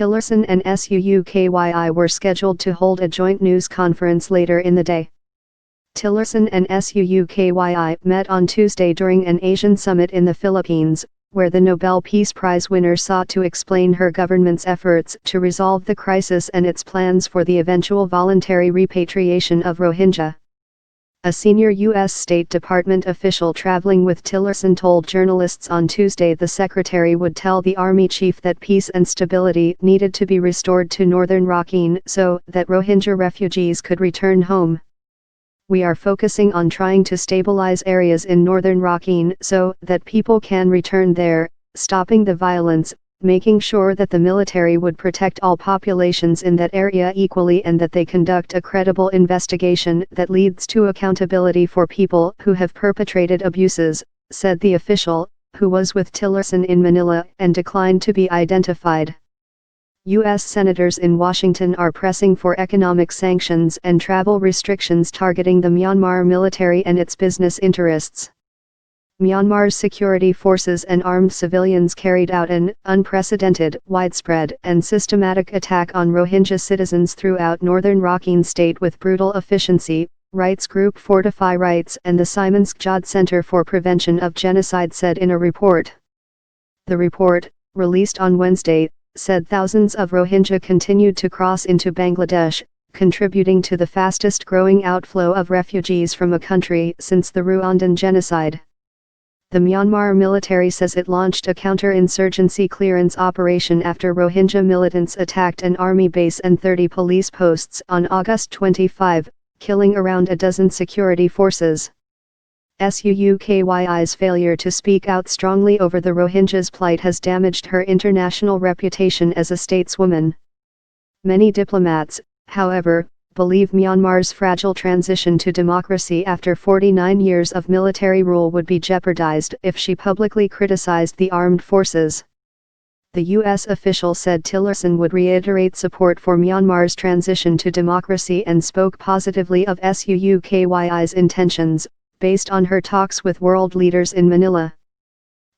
Tillerson and Suu Kyi were scheduled to hold a joint news conference later in the day. Tillerson and Suu Kyi met on Tuesday during an Asian summit in the Philippines, where the Nobel Peace Prize winner sought to explain her government's efforts to resolve the crisis and its plans for the eventual voluntary repatriation of Rohingya. A senior U.S. State Department official traveling with Tillerson told journalists on Tuesday the secretary would tell the army chief that peace and stability needed to be restored to northern Rakhine so that Rohingya refugees could return home. "We are focusing on trying to stabilize areas in northern Rakhine so that people can return there, stopping the violence, making sure that the military would protect all populations in that area equally and that they conduct a credible investigation that leads to accountability for people who have perpetrated abuses," said the official, who was with Tillerson in Manila and declined to be identified. U.S. senators in Washington are pressing for economic sanctions and travel restrictions targeting the Myanmar military and its business interests. Myanmar's security forces and armed civilians carried out an unprecedented, widespread, and systematic attack on Rohingya citizens throughout northern Rakhine state with brutal efficiency, rights group Fortify Rights and the Simon Skjod Center for Prevention of Genocide said in a report. The report, released on Wednesday, said thousands of Rohingya continued to cross into Bangladesh, contributing to the fastest growing outflow of refugees from a country since the Rwandan genocide. The Myanmar military says it launched a counter-insurgency clearance operation after Rohingya militants attacked an army base and 30 police posts on August 25, killing around a dozen security forces. Suu Kyi's failure to speak out strongly over the Rohingyas' plight has damaged her international reputation as a stateswoman. Many diplomats, however, believe Myanmar's fragile transition to democracy after 49 years of military rule would be jeopardized if she publicly criticized the armed forces. The U.S. official said Tillerson would reiterate support for Myanmar's transition to democracy and spoke positively of Suu Kyi's intentions, based on her talks with world leaders in Manila.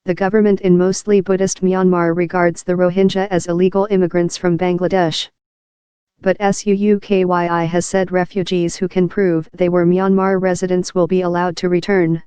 The government in mostly Buddhist Myanmar regards the Rohingya as illegal immigrants from Bangladesh. But Suu Kyi has said refugees who can prove they were Myanmar residents will be allowed to return.